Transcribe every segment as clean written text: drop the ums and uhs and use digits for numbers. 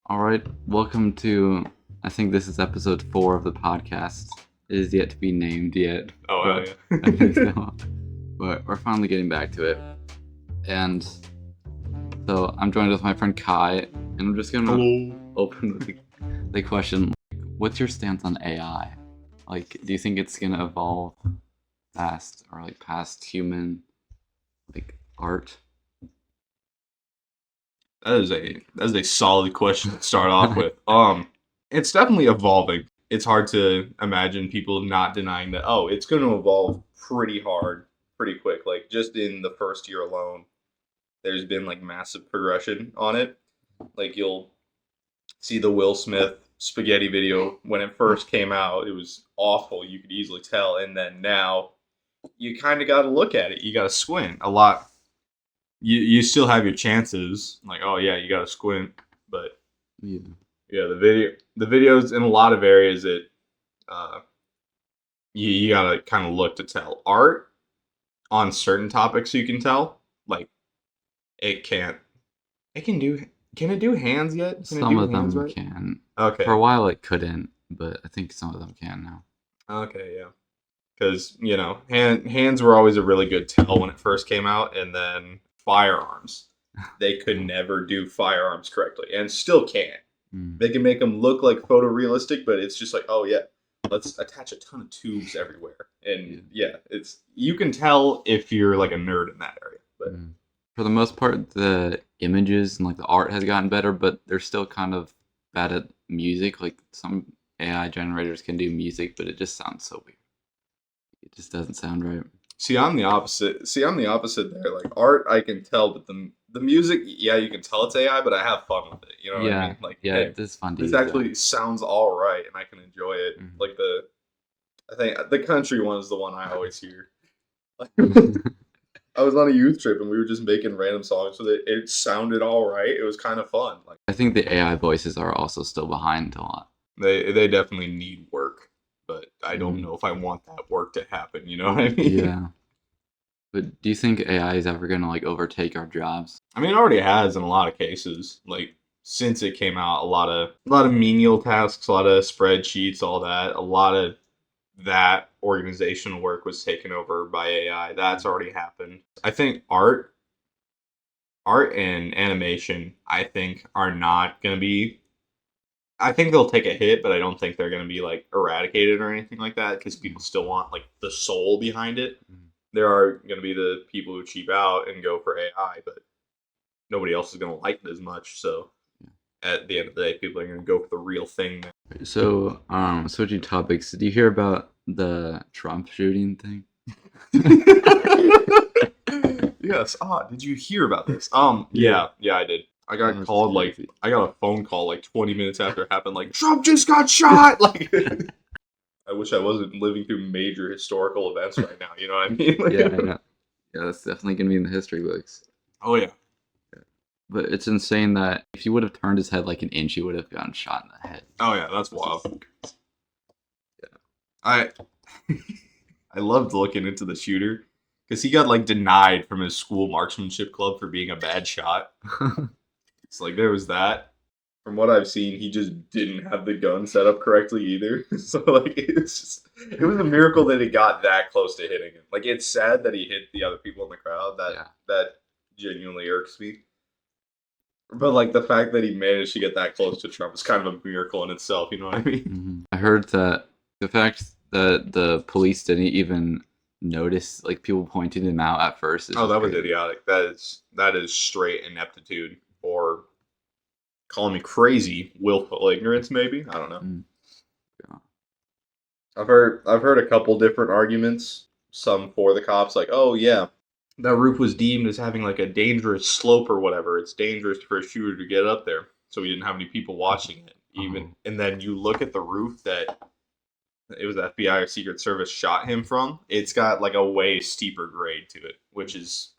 All right, welcome to. I think this is episode 4 of the podcast. It is yet to be named yet. Oh, hell but yeah. I think so. But we're finally getting back to it. And so I'm joined with my friend Kai, and I'm just gonna open with the question: what's your stance on AI? Like, do you think it's gonna evolve past human art? That is a solid question to start off with. It's definitely evolving. It's hard to imagine people not denying that, it's going to evolve pretty hard, pretty quick. Like, just in the first year alone, there's been, like, massive progression on it. Like, you'll see the Will Smith spaghetti video. When it first came out, it was awful. You could easily tell. And then now, you kind of got to look at it. You got to squint a lot. You still have your chances, like, oh yeah, you gotta squint, but Yeah. the videos in a lot of areas you gotta kind of look to tell. Art on certain topics you can tell, like it can it do hands yet? Can Some it do of hands them right? can. Okay. For a while it couldn't, but I think some of them can now. Okay, yeah. Because hands were always a really good tell when it first came out, and then firearms. They could never do firearms correctly, and still can't. They can make them look like photorealistic, but it's just like, oh yeah, let's attach a ton of tubes everywhere, and it's you can tell if you're like a nerd in that area. But for the most part, the images and like the art has gotten better, but they're still kind of bad at music. Like some AI generators can do music, but it just sounds so weird. It just doesn't sound right. See, I'm the opposite. There. Like art, I can tell, but the music, yeah, you can tell it's AI, but I have fun with it. You know what I mean? Like, hey, it's fun to this use actually sounds all right, and I can enjoy it. Mhm. Like I think the country one is the one I always hear. I was on a youth trip, and we were just making random songs with it. It sounded all right. It was kind of fun. Like I think the AI voices are also still behind a lot. they definitely need work, but I don't know if I want that work to happen. You know what I mean? Yeah. But do you think AI is ever gonna like overtake our jobs? I mean, it already has in a lot of cases. Like since it came out, a lot of menial tasks, a lot of spreadsheets, all that. A lot of that organizational work was taken over by AI. That's already happened. I think art and animation, I think, are not going to be. I think they'll take a hit, but I don't think they're going to be like eradicated or anything like that because people still want like the soul behind it. There are going to be the people who cheap out and go for AI, but nobody else is going to like it as much. So at the end of the day, people are going to go for the real thing. So, switching topics, did you hear about the Trump shooting thing? Yes. Did you hear about this? Yeah, I did. I got called I got a phone call like 20 minutes after it happened. Like Trump just got shot. Like, I wish I wasn't living through major historical events right now. You know what I mean? Like, Yeah, I know. Yeah, that's definitely gonna be in the history books. Oh yeah. But it's insane that if he would have turned his head like an inch, he would have gotten shot in the head. Oh yeah, that's wild. Yeah, I loved looking into the shooter because he got like denied from his school marksmanship club for being a bad shot. It's like there was that. From what I've seen, he just didn't have the gun set up correctly either. So like it was a miracle that he got that close to hitting him. Like it's sad that he hit the other people in the crowd. That genuinely irks me. But like the fact that he managed to get that close to Trump is kind of a miracle in itself. You know what I mean? Mm-hmm. I heard that the fact that the police didn't even notice like people pointing him out at first. That was idiotic. That is straight ineptitude or calling me crazy, willful ignorance. Maybe I don't know. Yeah. I've heard a couple different arguments. Some for the cops, like, oh yeah, that roof was deemed as having like a dangerous slope or whatever. It's dangerous for a shooter to get up there, so we didn't have any people watching it. And then you look at the roof that it was FBI or Secret Service shot him from. It's got like a way steeper grade to it, which is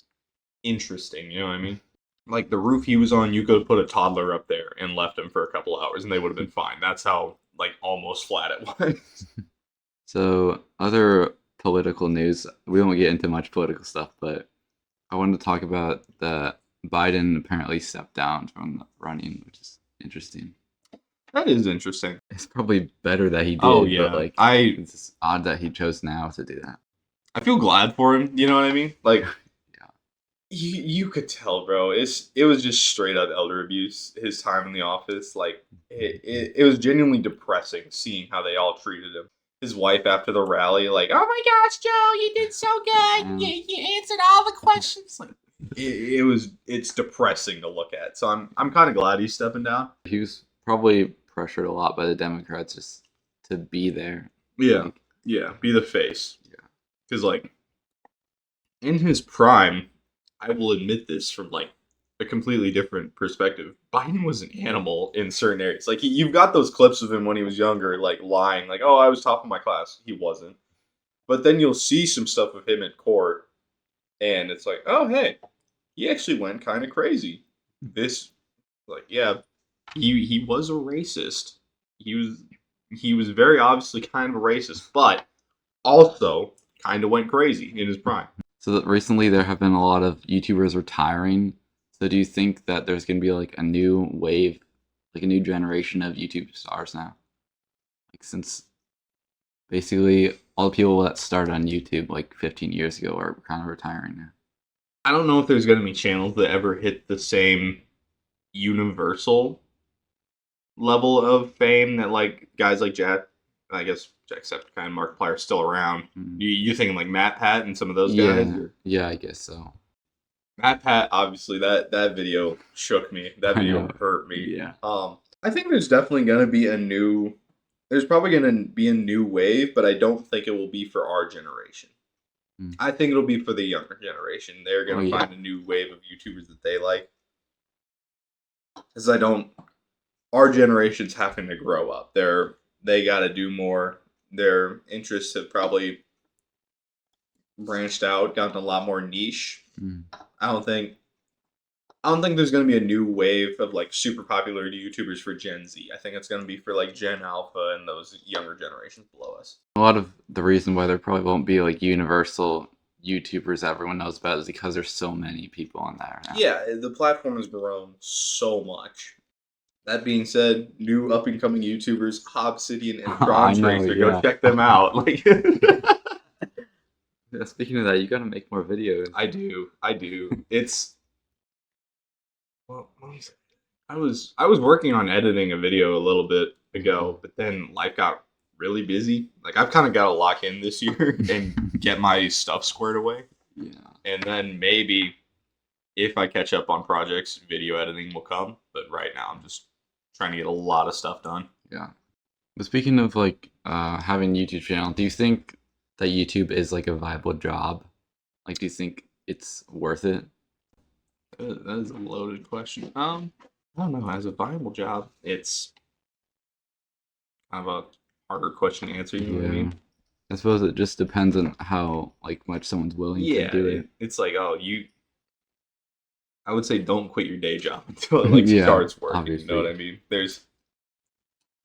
interesting. You know what I mean? Like the roof he was on, you could have put a toddler up there and left him for a couple hours, and they would have been fine. That's how like almost flat it was. So other political news. We won't get into much political stuff, but I wanted to talk about the Biden apparently stepped down from running, which is Interesting. That is interesting. It's probably better that he did. Oh, yeah. But, like, I it's just odd that he chose now to do that. feel glad for him. You know what I mean? Like, Yeah. you could tell, bro. It was just straight up elder abuse. His time in the office, like it was genuinely depressing seeing how they all treated him. His wife after the rally, like, oh my gosh, Joe, you did so good. You answered all the questions. Like, it's depressing to look at. So I'm kind of glad he's stepping down. He was probably pressured a lot by the Democrats just to be there. Yeah, Like, yeah, be the face. Yeah. Because like in his prime, I will admit this from like a completely different perspective. Biden was an animal in certain areas. Like you've got those clips of him when he was younger, like lying, like, "Oh, I was top of my class." He wasn't. But then you'll see some stuff of him in court, and it's like, "Oh, hey, he actually went kind of crazy." This, like, yeah, he was a racist. He was very obviously kind of a racist, but also kind of went crazy in his prime. So that recently there have been a lot of YouTubers retiring. So do you think that there's going to be like a new wave, like a new generation of YouTube stars now? Like since basically all the people that started on YouTube like 15 years ago are kind of retiring now. I don't know if there's going to be channels that ever hit the same universal level of fame that like guys like Jack, I guess Jacksepticeye and Markiplier are still around. You thinking like Matt Pat and some of those guys? Yeah, I guess so. Matt Pat, obviously that video shook me. That video hurt me. Yeah. I think there's definitely gonna be there's probably gonna be a new wave, but I don't think it will be for our generation. I think it'll be for the younger generation. They're gonna find a new wave of YouTubers that they like. Because our generation's having to grow up. They gotta do more. Their interests have probably branched out, gotten a lot more niche. I don't think there's going to be a new wave of like super popular YouTubers for Gen Z. I think it's going to be for like Gen Alpha and those younger generations below us. A lot of the reason why there probably won't be like universal YouTubers everyone knows about is because there's so many people on there now. Yeah, the platform has grown so much. That being said, new up and coming YouTubers, Hobbesidian and Tron Tracer, go check them out. Like, yeah, speaking of that, you gotta make more videos. I do. It's well, I was working on editing a video a little bit ago, but then life got really busy. Like I've kind of got to lock in this year and get my stuff squared away. Yeah. And then maybe if I catch up on projects, video editing will come. But right now, I'm just trying to get a lot of stuff done. Yeah. But speaking of like having a YouTube channel, do you think that YouTube is like a viable job? Like, do you think it's worth it? That is a loaded question. I don't know. As a viable job, it's kind of a harder question to answer. You know what I mean? I suppose it just depends on how like much someone's willing to do it. It's like, I would say don't quit your day job until it like starts working. Obviously. You know what I mean? There's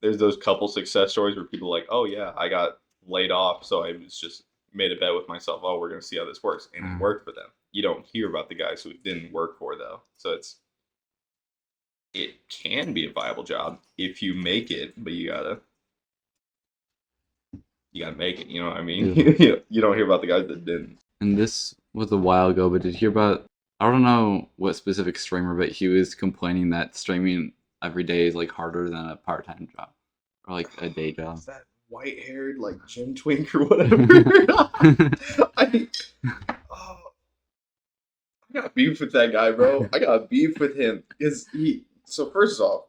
those couple success stories where people are like, oh yeah, I got laid off, so I was just made a bet with myself. Oh, we're gonna see how this works, and it worked for them. You don't hear about the guys who it didn't work for though. So it can be a viable job if you make it, but you gotta make it. You know what I mean? Yeah. You don't hear about the guys that didn't. And this was a while ago, but did you hear about? I don't know what specific streamer, but he was complaining that streaming every day is like harder than a part-time job or like a day job. Is that white-haired like gym twink or whatever? I got beef with that guy, bro. I got beef with him because so first off,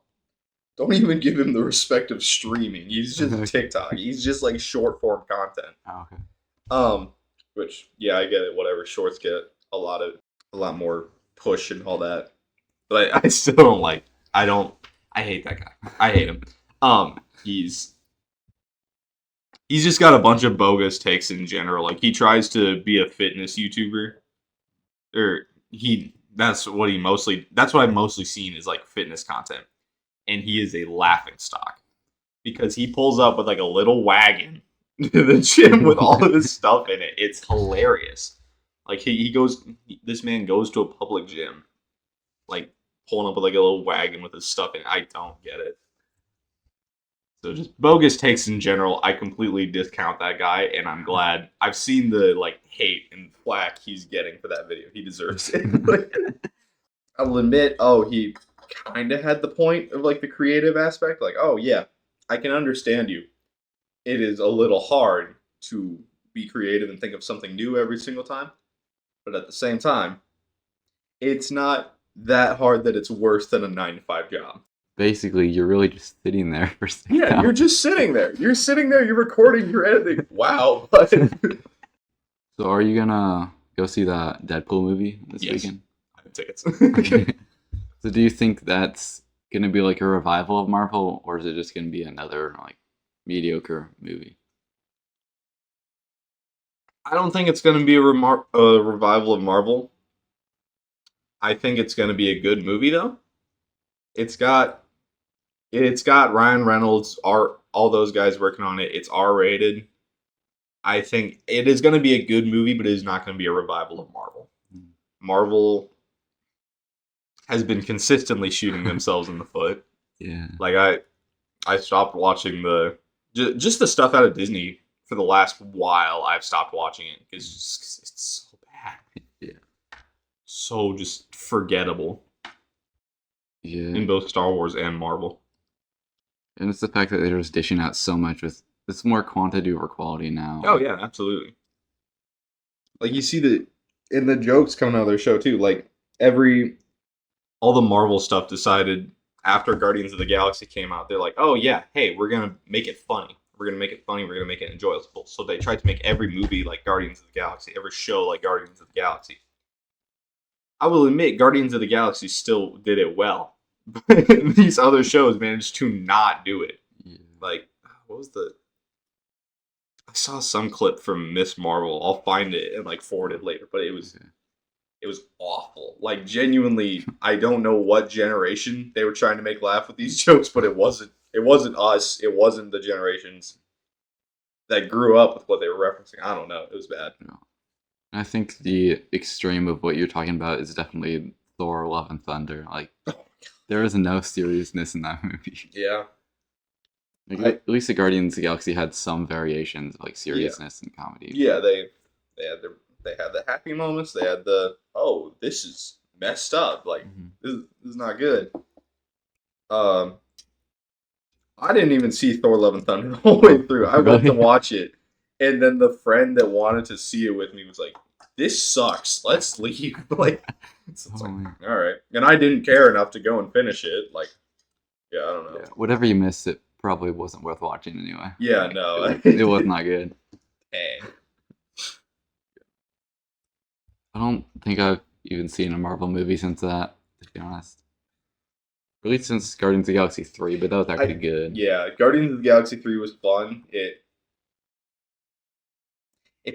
don't even give him the respect of streaming. He's just TikTok. He's just like short form content. Oh, okay. Which I get it. Whatever, shorts get a lot more push and all that. But I still don't like. I hate that guy. I hate him. He's just got a bunch of bogus takes in general. Like he tries to be a fitness YouTuber, that's what I've mostly seen is like fitness content, and he is a laughing stock because he pulls up with like a little wagon to the gym with all of his stuff in it. It's hilarious. Like this man goes to a public gym, like pulling up with like a little wagon with his stuff in. I don't get it. So just bogus takes in general, I completely discount that guy, and I'm glad. I've seen the like hate and flack he's getting for that video. He deserves it. I'll admit, he kind of had the point of like the creative aspect. Like, oh yeah, I can understand you. It is a little hard to be creative and think of something new every single time, but at the same time, it's not that hard that it's worse than a 9-to-5 job. Basically, you're really just sitting there for 6 Yeah, hours. you're just sitting there. You're sitting there, you're recording, you're editing. Wow. But So are you gonna go see that Deadpool movie this weekend? I have tickets. Okay. So do you think that's gonna be like a revival of Marvel, or is it just gonna be another like mediocre movie? I don't think it's going to be a revival of Marvel. I think it's going to be a good movie, though. It's got Ryan Reynolds, all those guys working on it. It's R-rated. I think it is going to be a good movie, but it is not going to be a revival of Marvel. Marvel has been consistently shooting themselves in the foot. Yeah. Like I stopped watching just the stuff out of Disney for the last while. I've stopped watching it because it's so bad. Yeah. So just forgettable. Yeah. In both Star Wars and Marvel. And it's the fact that they're just dishing out so much with it's more quantity over quality now. Oh yeah, absolutely. Like you see in the jokes coming out of their show too, like all the Marvel stuff decided after Guardians of the Galaxy came out, they're like, oh yeah, hey, we're gonna make it funny. We're gonna make it funny, we're gonna make it enjoyable. So they tried to make every movie like Guardians of the Galaxy, every show like Guardians of the Galaxy. I will admit, Guardians of the Galaxy still did it well. But these other shows managed to not do it. Yeah. Like, what was I saw some clip from Miss Marvel. I'll find it and like forward it later, but it was awful. Like genuinely, I don't know what generation they were trying to make laugh with these jokes, but it wasn't us. It wasn't the generations that grew up with what they were referencing. I don't know. It was bad. No. I think the extreme of what you're talking about is definitely Thor: Love and Thunder. Like, there is no seriousness in that movie. Yeah. Like, at least the Guardians of the Galaxy had some variations of like seriousness and comedy. Yeah, they had the happy moments. They had this is messed up. Like this is not good. I didn't even see Thor: Love and Thunder the whole way through. I went to watch it, and then the friend that wanted to see it with me was like, "This sucks. Let's leave." Like, all right, and I didn't care enough to go and finish it. Like, yeah, I don't know. Yeah, whatever you missed, it probably wasn't worth watching anyway. Yeah, no, it was not good. Dang. I don't think I've even seen a Marvel movie since that, to be honest. At least since Guardians of the Galaxy 3, but that was actually good. Yeah, Guardians of the Galaxy 3 was fun. It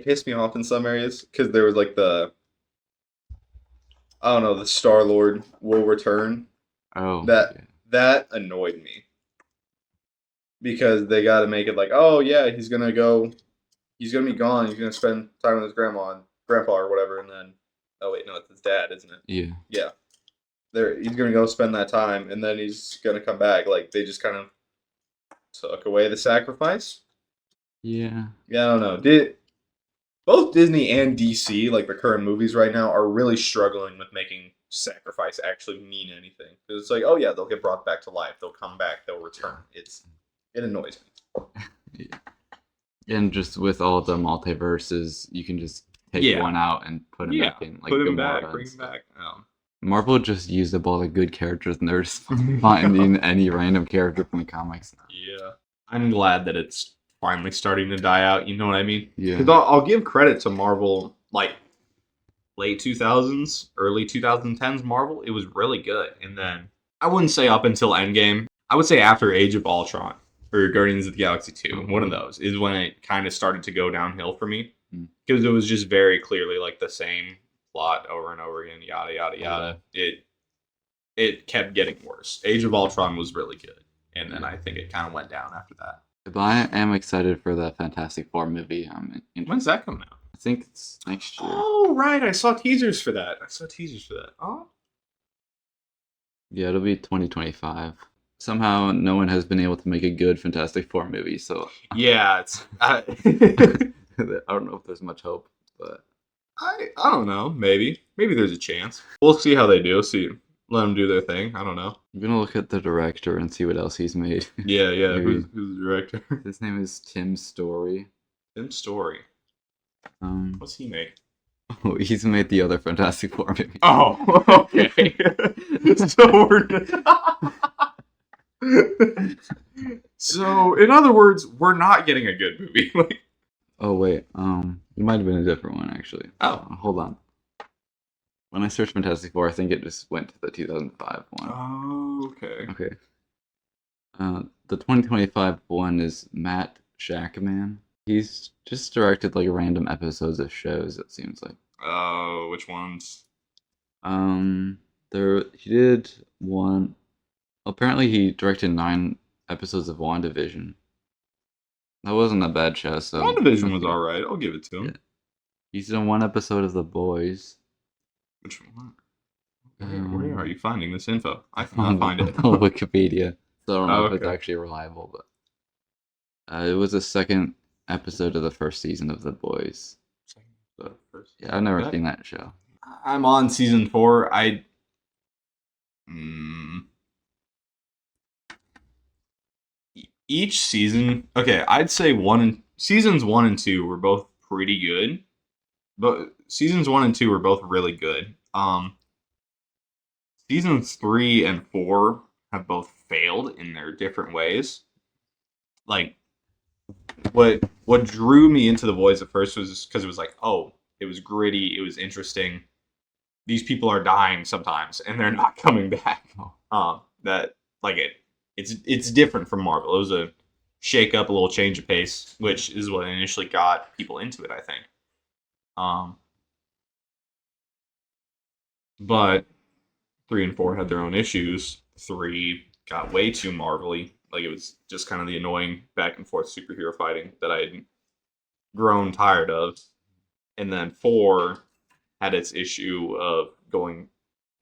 pissed me off in some areas, because there was like the Star-Lord will return. Oh. That annoyed me. Because they got to make it like, oh yeah, he's going to be gone, he's going to spend time with his grandpa or whatever, and then, oh wait, no, it's his dad, isn't it? Yeah. Yeah. He's going to go spend that time, and then he's going to come back. Like, they just kind of took away the sacrifice. Yeah. Yeah, I don't know. Both Disney and DC, like the current movies right now, are really struggling with making sacrifice actually mean anything. Because it's like, oh yeah, they'll get brought back to life. They'll come back. They'll return. It annoys me. Yeah. And just with all the multiverses, you can just take one out and put him back in. Like, put him back, bring him back. Marvel just used up all the good characters, and they're just finding any random character from the comics now. Yeah. I'm glad that it's finally starting to die out, you know what I mean? Yeah. Because I'll give credit to Marvel, like, late 2000s, early 2010s Marvel. It was really good. And then, I wouldn't say up until Endgame. I would say after Age of Ultron, or Guardians of the Galaxy 2, one of those, is when it kind of started to go downhill for me. Because it was just very clearly, like, the same plot over and over again, yada, yada, yada. It kept getting worse. Age of Ultron was really good. And then I think it kind of went down after that. But I am excited for the Fantastic Four movie. When's that coming out? I think it's next year. Oh, right. I saw teasers for that. Oh. Yeah, it'll be 2025. Somehow, no one has been able to make a good Fantastic Four movie, so Yeah, it's I don't know if there's much hope, but I don't know. Maybe there's a chance. We'll see how they do. See, let them do their thing. I don't know. I'm gonna look at the director and see what else he's made. Yeah. Maybe Who's the director? his name is Tim Story. Tim Story. What's he make? Oh, he's made the other Fantastic Four movie. Oh, okay. So so in other words, we're not getting a good movie. Oh wait, it might have been a different one actually. Oh. Hold on. When I searched Fantastic Four, I think it just went to the 2005 one. Oh, okay. Okay. The 2025 one is Matt Shackman. He's just directed like random episodes of shows. It seems like. Oh, which ones? He did one. Apparently, he directed 9 episodes of WandaVision. That wasn't a bad show. So WandaVision was all right. I'll give it to him. Yeah. He's done 1 episode of The Boys. Which one? Where are you finding this info? I cannot find it. On Wikipedia. So I don't know if it's Okay. actually reliable, but it was the 2nd episode of the 1st season of The Boys. But yeah, I've never seen that show. I'm on season 4. Each season, okay, I'd say seasons 1 and 2 were both pretty good, but seasons 1 and 2 were both really good. Seasons 3 and 4 have both failed in their different ways. Like, what drew me into The Boys at first was because it was like, oh, it was gritty, it was interesting. These people are dying sometimes, and they're not coming back. It's different from Marvel. It was a shake up, a little change of pace, which is what initially got people into it, I think. But 3 and 4 had their own issues. 3 got way too Marvel-y. Like, it was just kind of the annoying back and forth superhero fighting that I had grown tired of. And then 4 had its issue of going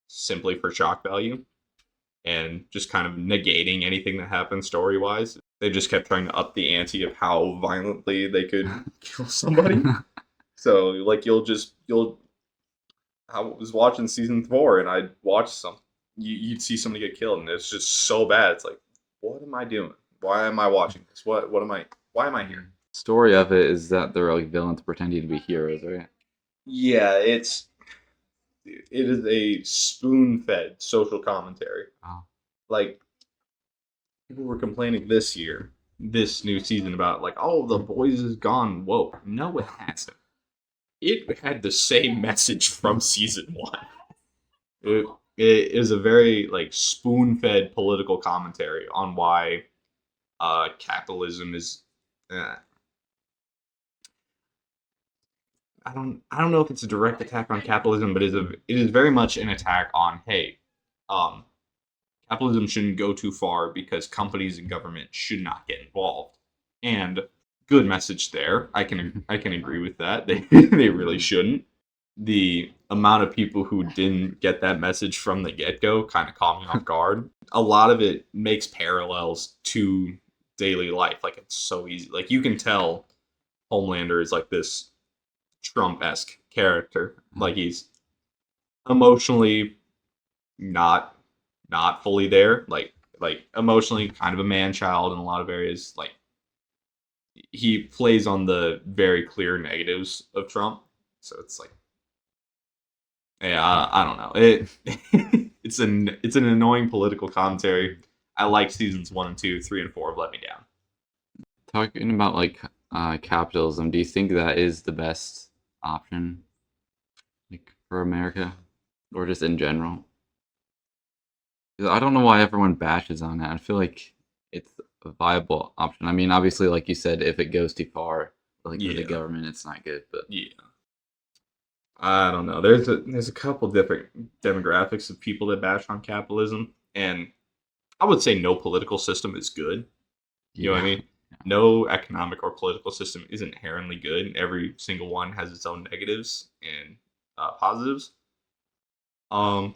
simply for shock value and just kind of negating anything that happened story-wise. They just kept trying to up the ante of how violently they could kill somebody. So, like, I was watching season 4 and I'd watch you'd see somebody get killed and it's just so bad. It's like, what am I doing? Why am I watching this? Why am I here? Story of it is that they're like villains pretending to be heroes, right? Yeah, it is a spoon-fed social commentary. Oh. Like, people were complaining this new season about like, oh, The Boys is gone woke. No, it hasn't. It had the same message from season 1. It is a very like spoon-fed political commentary on why capitalism is. I don't know if it's a direct attack on capitalism, but it is very much an attack on, hey, capitalism shouldn't go too far because companies and government should not get involved. And good message there. I can agree with that. They really shouldn't. The amount of people who didn't get that message from the get-go kind of caught me off guard. A lot of it makes parallels to daily life. Like, it's so easy. Like, you can tell Homelander is like this Trump-esque character. Like, he's emotionally not fully there. Like emotionally kind of a man-child in a lot of areas. Like, he plays on the very clear negatives of Trump. So it's like, yeah, I don't know. It's an annoying political commentary. I like seasons 1 and 2, 3 and 4 have let me down. Talking about like capitalism, do you think that is the best option, like for America, or just in general? I don't know why everyone bashes on it. I feel like it's a viable option. I mean, obviously, like you said, if it goes too far, like with the government, it's not good. But yeah, I don't know. There's a couple different demographics of people that bash on capitalism, and I would say no political system is good. You know what I mean? No economic or political system is inherently good. Every single one has its own negatives and positives. In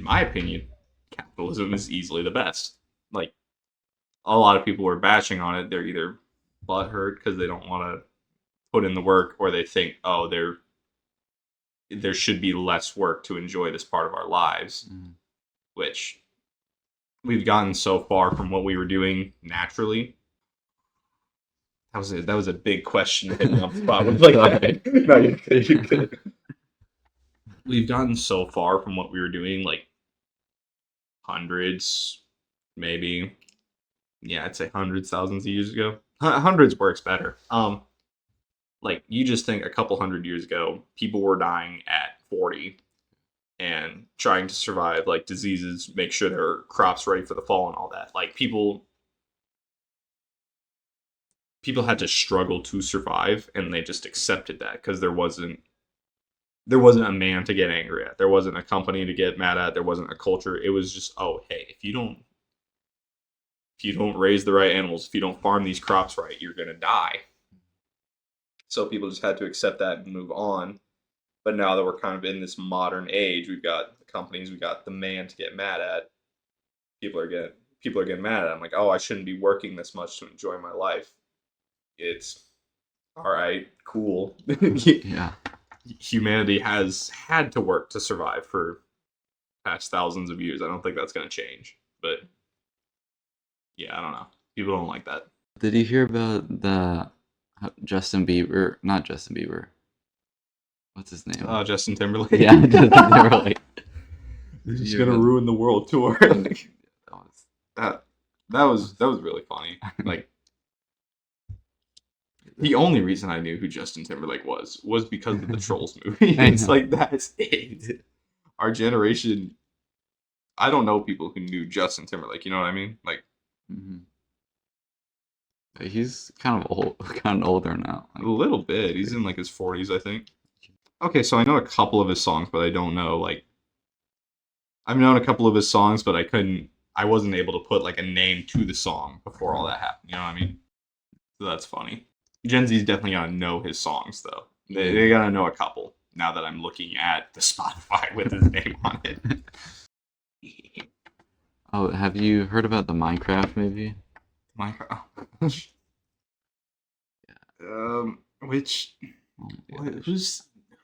my opinion, capitalism is easily the best. Like, a lot of people were bashing on it. They're either butthurt because they don't want to put in the work, or they think, oh, there should be less work to enjoy this part of our lives, which we've gotten so far from what we were doing naturally. That was a big question to hit me on the spot with like that. No, you're good. You're good. We've gotten so far from what we were doing, like hundreds, maybe. Yeah, I'd say hundreds, thousands of years ago. Hundreds works better. Like, you just think a couple hundred years ago, people were dying at 40 and trying to survive, like, diseases, make sure their crops ready for the fall and all that. Like, people had to struggle to survive, and they just accepted that because there wasn't a man to get angry at. There wasn't a company to get mad at. There wasn't a culture. It was just, oh, hey, if you don't raise the right animals, if you don't farm these crops right, you're going to die. So people just had to accept that and move on. But now that we're kind of in this modern age, we've got the companies, we've got the man to get mad at. People are getting mad at it. I'm like, oh, I shouldn't be working this much to enjoy my life. It's all right, cool. Yeah. Humanity has had to work to survive for past thousands of years. I don't think that's going to change. But yeah, I don't know. People don't like that. Did you hear about the Justin Bieber? Not Justin Bieber. What's his name? Justin Timberlake. Yeah, Justin Timberlake. He's gonna ruin the world tour. that was really funny. Like, the only reason I knew who Justin Timberlake was because of the Trolls movie. It's like, that's it. Our generation, I don't know people who knew Justin Timberlake. You know what I mean? Like, he's kind of older now. Like, a little bit. He's in like his 40s, I think. Okay, so I know a couple of his songs, but I don't know, like, I've known a couple of his songs, but I wasn't able to put like a name to the song before all that happened. You know what I mean? So that's funny. Gen Z's definitely gotta know his songs though. They gotta know a couple now that I'm looking at the Spotify with his name on it. Oh, have you heard about the Minecraft movie? Minecraft.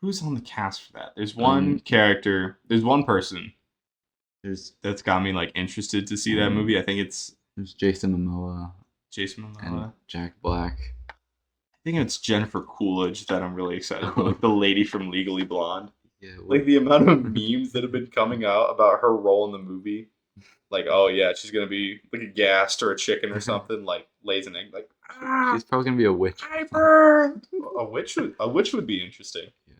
Who's on the cast for that? There's one character. There's one person. That's got me like interested to see that movie. I think there's Jason Momoa. And Jack Black. I think it's Jennifer Coolidge that I'm really excited for, like the lady from Legally Blonde. Yeah. Like, the amount of memes that have been coming out about her role in the movie. Like, oh yeah, she's gonna be like a ghast or a chicken or something. Like, lays an egg. Like, she's probably gonna be a witch. I burned. A witch would be interesting. Yeah.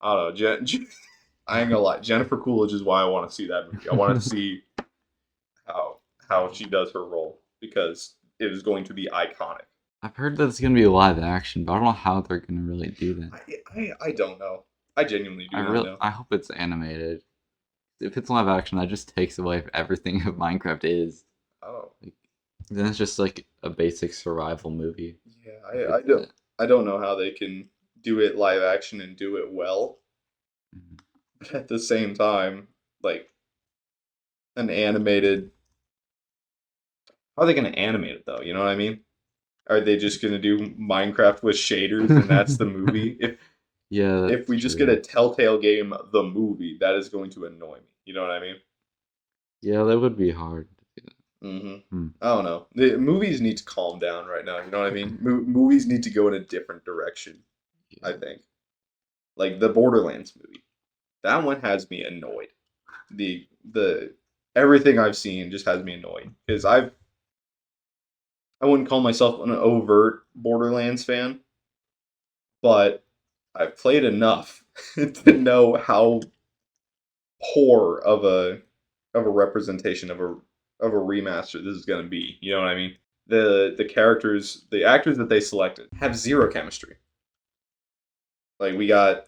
I don't know. I ain't gonna lie. Jennifer Coolidge is why I want to see that movie. I want to see how she does her role, because it is going to be iconic. I've heard that it's gonna be a live action, but I don't know how they're gonna really do that. I don't know. I genuinely do not know. I hope it's animated. If it's live action, that just takes away everything that Minecraft is. Oh. Then it's just like a basic survival movie. Yeah, I don't know how they can do it live action and do it well. But at the same time, like, an animated... How are they going to animate it, though? You know what I mean? Are they just going to do Minecraft with shaders and that's the movie? If we just get a Telltale game, the movie, that is going to annoy me. You know what I mean? Yeah, that would be hard. I don't know. The movies need to calm down right now. You know what I mean? Movies need to go in a different direction, I think. Like the Borderlands movie. That one has me annoyed. The everything I've seen just has me annoyed. Because I wouldn't call myself an overt Borderlands fan, but I've played enough to know how poor of a representation of a remaster this is going to be. You know what I mean? The characters, the actors that they selected have zero chemistry. Like, we got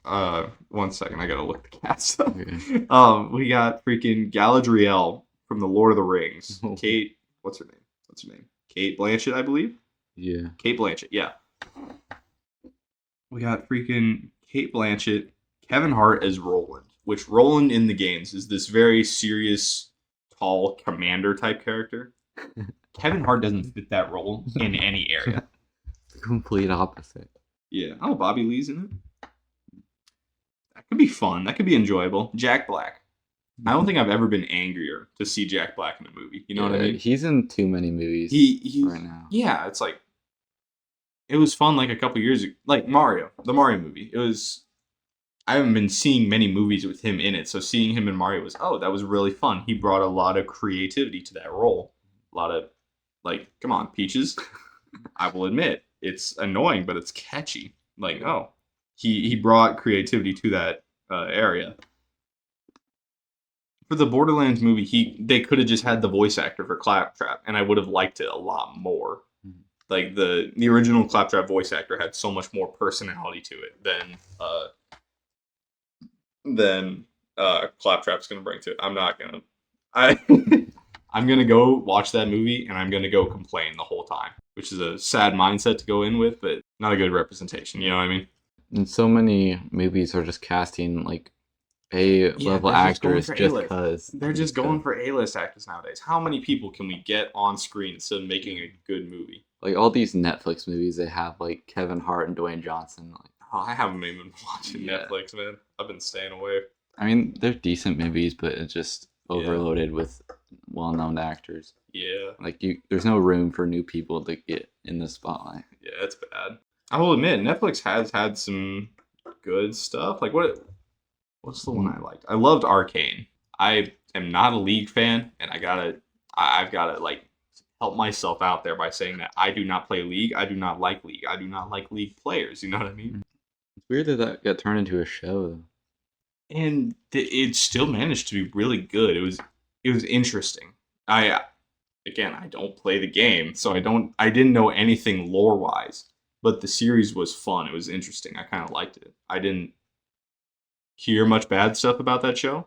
1 second, I gotta look the cast up. Okay. We got freaking Galadriel from the Lord of the Rings. Kate, what's her name? Kate Blanchett, I believe. Yeah. Kate Blanchett, yeah. We got freaking Kate Blanchett, Kevin Hart as Roland. which Roland in the games is this very serious, tall commander type character. Kevin Hart doesn't fit that role in any area. The complete opposite. Yeah. Oh, Bobby Lee's in it. That could be fun. That could be enjoyable. Jack Black. I don't think I've ever been angrier to see Jack Black in a movie. You know what I mean? He's in too many movies He right now. Yeah, it's like it was fun like a couple years ago. Like Mario, the Mario movie. It was I haven't been seeing many movies with him in it, so seeing him in Mario was that was really fun. He brought a lot of creativity to that role. A lot of come on, Peaches. I will admit, it's annoying, but it's catchy. He brought creativity to that area. For the Borderlands movie, they could have just had the voice actor for Claptrap, and I would have liked it a lot more. Like the original Claptrap voice actor had so much more personality to it than Claptrap's gonna bring to it. I'm gonna go watch that movie and I'm gonna go complain the whole time, which is a sad mindset to go in with, but not a good representation. You know what I mean? And so many movies are just casting A-level actors just because. They're just going for A-list actors nowadays. How many people can we get on screen instead of making a good movie? Like all these Netflix movies, they have like Kevin Hart and Dwayne Johnson. I haven't even been watching Netflix, man. I've been staying away. I mean, they're decent movies, but it's just overloaded with well-known actors. Yeah. There's no room for new people to get in the spotlight. Yeah, it's bad. I will admit, Netflix has had some good stuff. Like what's the one I liked? I loved Arcane. I am not a League fan, and I've gotta help myself out there by saying that I do not play League. I do not like League. I do not like League players. You know what I mean? It's weird that got turned into a show, though. And it still managed to be really good. It was interesting. I don't play the game, so I didn't know anything lore wise, but the series was fun. It was interesting. I kind of liked it. I didn't hear much bad stuff about that show.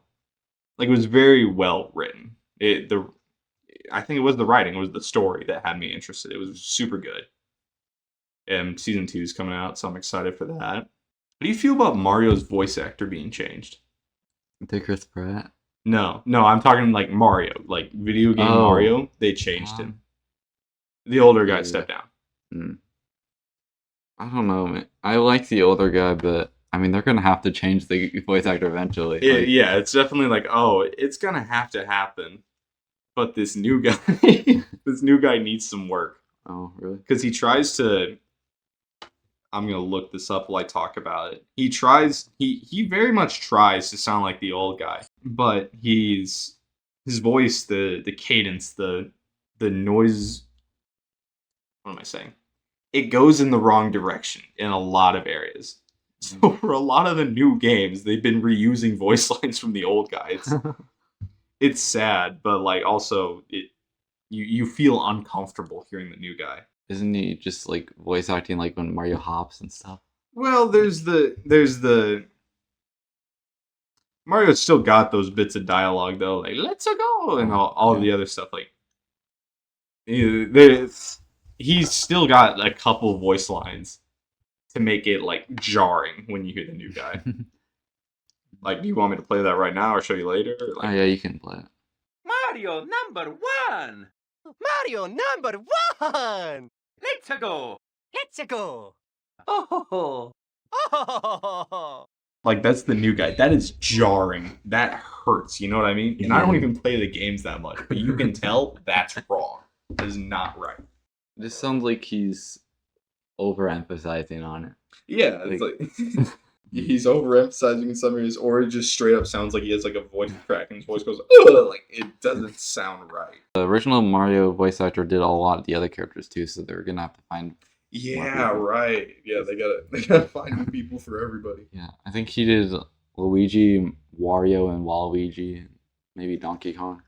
It was very well written. I think it was the writing, it was the story that had me interested. It was super good. And season 2 is coming out, so I'm excited for that. How do you feel about Mario's voice actor being changed? To Chris Pratt? No, I'm talking Mario, video game Mario. They changed him. The older guy stepped down. I don't know, man. I like the older guy, but I mean, they're gonna have to change the voice actor eventually. It's definitely it's gonna have to happen. But this new guy needs some work. Oh, really? Because he tries to. I'm gonna look this up while I talk about it. He very much tries to sound like the old guy, but his voice, the cadence, the noise. What am I saying? It goes in the wrong direction in a lot of areas. So for a lot of the new games, they've been reusing voice lines from the old guy. It's sad, but also you feel uncomfortable hearing the new guy. Isn't he just voice acting when Mario hops and stuff? Well, there's the Mario's still got those bits of dialogue though, "Let's go" and all the other stuff. He's still got a couple voice lines to make it jarring when you hear the new guy. Do you want me to play that right now or show you later? Oh yeah, you can play it. Mario number 1! Mario number 1! Let's go! Let's go! Oh! Oh! That's the new guy. That is jarring. That hurts. You know what I mean? And I don't even play the games that much, but you can tell that's wrong. That is not right. This sounds like he's overemphasizing on it. Yeah, it's he's overemphasizing in some areas, or it just straight up sounds like he has a voice crack and his voice goes, ugh, it doesn't sound right. The original Mario voice actor did a lot of the other characters too, so they're gonna have to find. Yeah, right. Yeah, they gotta find new people for everybody. Yeah, I think he did Luigi, Wario, and Waluigi, and maybe Donkey Kong.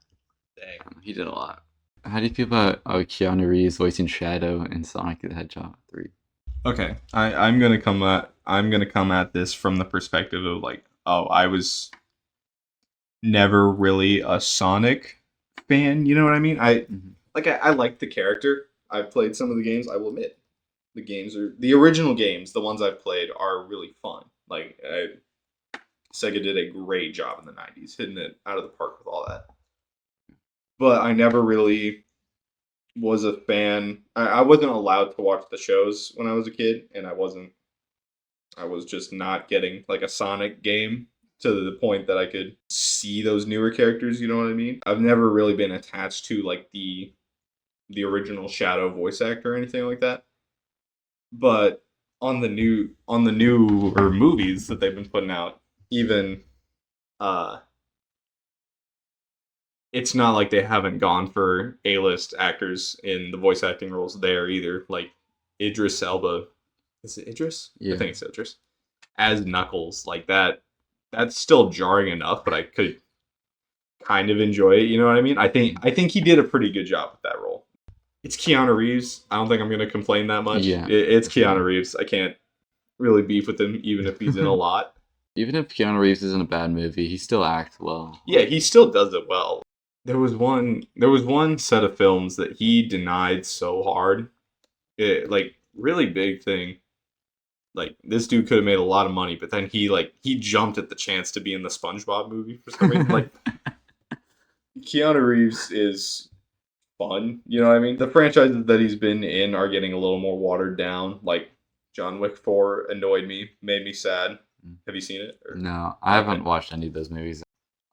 Dang, he did a lot. How do you feel about Keanu Reeves voicing Shadow in Sonic the Hedgehog 3? Okay, I'm gonna come at this from the perspective of I was never really a Sonic fan. You know what I mean? I like the character. I've played some of the games. I will admit, the original games, the ones I've played, are really fun. Sega did a great job in the 90s, hitting it out of the park with all that. But I never really was a fan. I wasn't allowed to watch the shows when I was a kid, and I was just not getting like a Sonic game to the point that I could see those newer characters, you know what I mean? I've never really been attached to like the original Shadow voice actor or anything like that. But on the newer movies that they've been putting out, even it's not like they haven't gone for A-list actors in the voice acting roles there either. Like Idris Elba, is it Idris? Yeah. I think it's Idris. As Knuckles, like that. That's still jarring enough, but I could kind of enjoy it. You know what I mean? I think he did a pretty good job with that role. It's Keanu Reeves. I don't think I'm going to complain that much. Yeah. It's Keanu Reeves. I can't really beef with him, even if he's in a lot. Even if Keanu Reeves is in a bad movie, he still acts well. Yeah, he still does it well. There was one set of films that he denied so hard. Like, really big thing. Like, this dude could have made a lot of money, but then he jumped at the chance to be in the SpongeBob movie for some reason. Like, Keanu Reeves is fun, you know what I mean? The franchises that he's been in are getting a little more watered down. Like, John Wick 4 annoyed me, made me sad. Have you seen it? Or? No, I haven't watched any of those movies.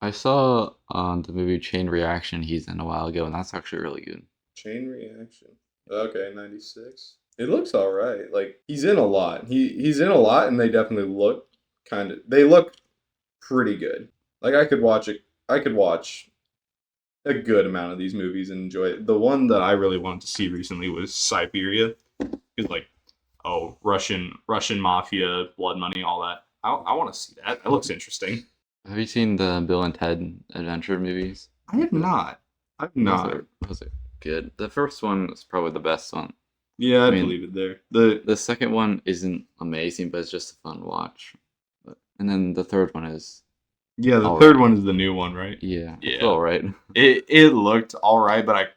I saw the movie Chain Reaction he's in a while ago, and that's actually really good. Chain Reaction. Okay, 96. It looks all right. Like, he's in a lot. He's in a lot, and they definitely look they look pretty good. Like, I could watch a good amount of these movies and enjoy it. The one that I really wanted to see recently was Siberia. It's like, oh, Russian mafia, blood money, all that. I want to see that. That looks interesting. Have you seen the Bill and Ted adventure movies? I have not. Those are good. The first one is probably the best one. Yeah, I believe it there. The second one isn't amazing, but it's just a fun watch. And then the third one is... Yeah, the third one is the new one, right? Yeah. Yeah. It's all right. It looked all right, but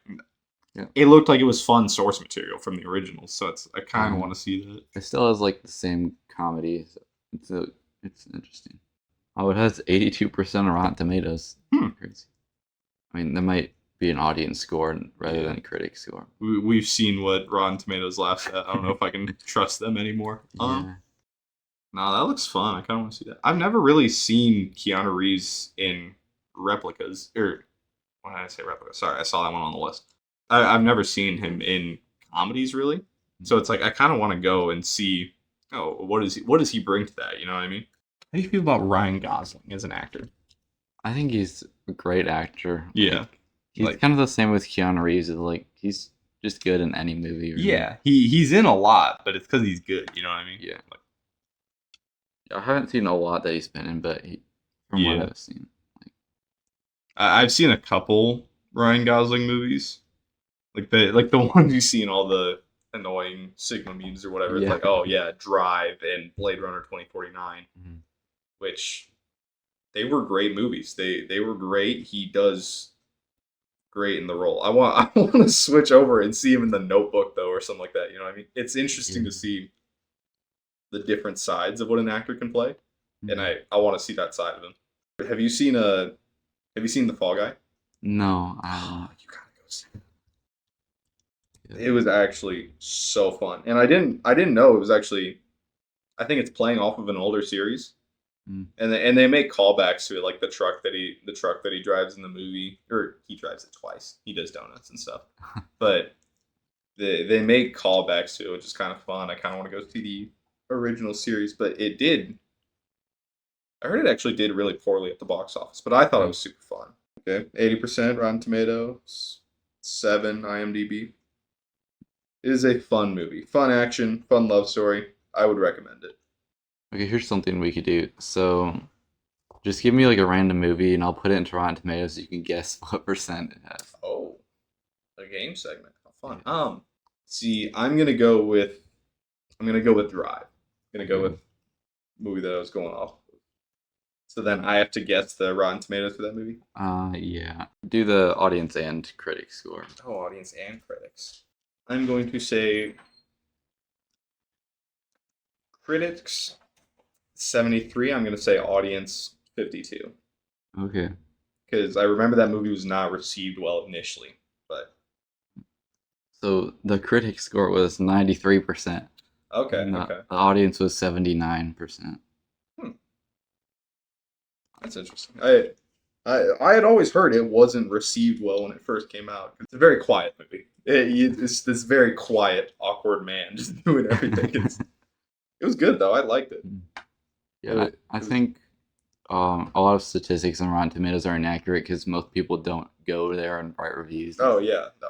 it looked like it was fun source material from the original, so I kind of want to see that. It still has like the same comedy, so it's interesting. Oh, it has 82% on Rotten Tomatoes. Crazy. I mean, that might be an audience score rather than a critic score. We've seen what Rotten Tomatoes laughs at. I don't know if I can trust them anymore. Yeah. No, that looks fun. I kind of want to see that. I've never really seen Keanu Reeves in replicas. Or, why did I say replicas? Sorry, I saw that one on the list. I've never seen him in comedies, really. So it's like, I kind of want to go and see, what does he bring to that? You know what I mean? How do you feel about Ryan Gosling as an actor? I think he's a great actor. Yeah. He's kind of the same with Keanu Reeves. Like, he's just good in any movie. Really. Yeah, he's in a lot, but it's because he's good. You know what I mean? Yeah. I haven't seen a lot that he's been in, but from what I've seen, I've seen a couple Ryan Gosling movies, like the ones you see in all the annoying Sigma memes or whatever. It's like, oh yeah, Drive and Blade Runner 2049, which they were great movies. They were great. He does great in the role. I want to switch over and see him in The Notebook though, or something like that. You know what I mean? It's interesting to see the different sides of what an actor can play, and I want to see that side of him. Have you seen The Fall Guy? No. You gotta go see it. Yeah. It was actually so fun, and I didn't know it was actually. I think it's playing off of an older series, and they make callbacks to it, like the truck that he drives in the movie, or he drives it twice. He does donuts and stuff, but they make callbacks to it, which is kind of fun. I kind of want to go see the original series, but I heard it actually did really poorly at the box office, but I thought it was super fun. Okay, 80% Rotten Tomatoes, 7 IMDb. It is a fun movie, fun action, fun love story. I would recommend it. Okay, here's something we could do. So, just give me like a random movie, and I'll put it into Rotten Tomatoes so you can guess what percent it has. Oh, a game segment. How fun. See, I'm gonna go with Drive. I'm gonna go with movie that I was going off. So then I have to guess the Rotten Tomatoes for that movie? Yeah. Do the audience and critic score. Oh, audience and critics. I'm going to say critics 73. I'm going to say audience 52. Okay. Because I remember that movie was not received well initially, but So the critic score was 93%. okay, And okay. the audience was 79%. That's interesting. I had always heard it wasn't received well when it first came out. It's a very quiet movie. It's this very quiet, awkward man just doing everything. It was good though. I liked it. Yeah, I think a lot of statistics on Rotten Tomatoes are inaccurate because most people don't go there and write reviews. Oh yeah, no.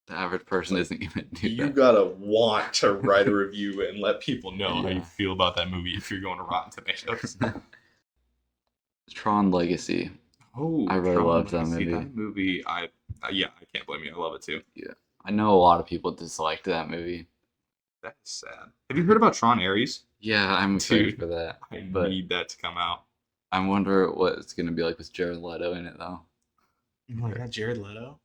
The average person isn't gonna do You that. gotta want to write a review and let people know how you feel about that movie if you're going to Rotten Tomatoes. Tron Legacy. Oh, I really loved that movie. That movie, I can't blame you. I love it too. Yeah, I know a lot of people disliked that movie. That's sad. Have you heard about Tron Ares? Yeah, I'm excited Dude, for that. I But need that to come out. I wonder what it's gonna be like with Jared Leto in it though. Oh my god, Jared Leto.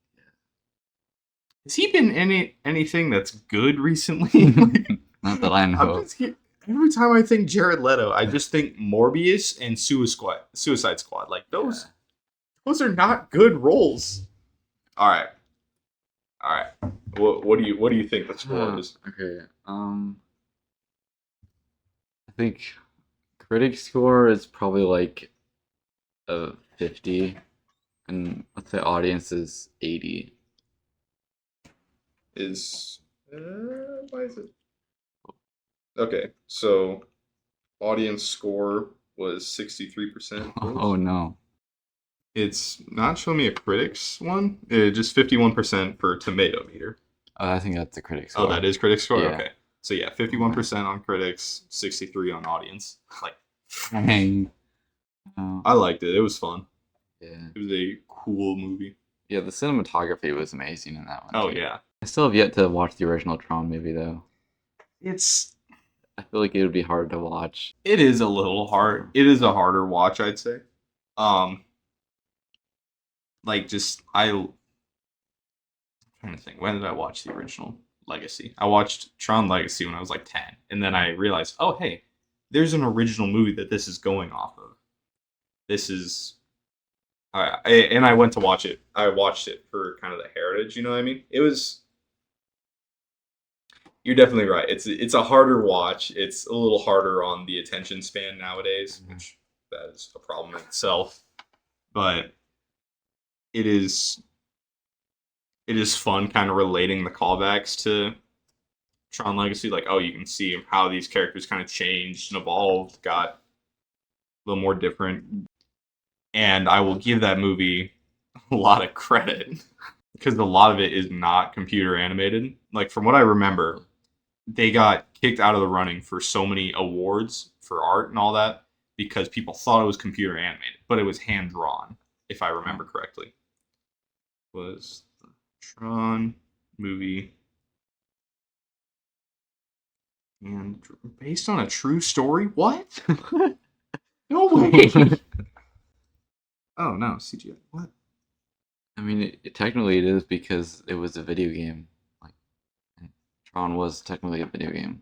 Has he been in anything that's good recently? Not that I know. Every time I think Jared Leto, I just think Morbius and Suicide Squad. Like those are not good roles. All right. What do you think the score is? Okay. I think critic score is probably like a 50, and let's say audience is 80. Why is it? Okay, so audience score was 63%. Oh no. It's not showing me a critics one. Just 51% for tomato meter. I think that's the critic score. Oh, that is critics score? Yeah. Okay. So yeah, 51% on critics, 63 on audience. Like, Dang. Oh, I liked it. It was fun. yeah. It was a cool movie. Yeah, the cinematography was amazing in that one. Oh too. yeah. I still have yet to watch the original Tron movie though. I feel like it would be hard to watch. It is a little hard. It is a harder watch, I'd say. Like I'm trying to think. When did I watch the original Legacy? I watched Tron Legacy when I was like 10, and then I realized, oh hey, there's an original movie that this is going off of. This is, and I went to watch it. I watched it for kind of the heritage. You know what I mean? It was. You're definitely right. It's a harder watch. It's a little harder on the attention span nowadays, which that is a problem in itself. But it is fun kind of relating the callbacks to Tron Legacy. Like, oh, you can see how these characters kind of changed and evolved, got a little more different. And I will give that movie a lot of credit because a lot of it is not computer animated. Like, from what I remember, they got kicked out of the running for so many awards for art and all that because people thought it was computer animated, but it was hand drawn, if I remember correctly. Was the Tron movie and based on a true story? What? No way. Oh no, CGI. What? I mean, technically it is because it was a video game. Like, Tron was technically a video game.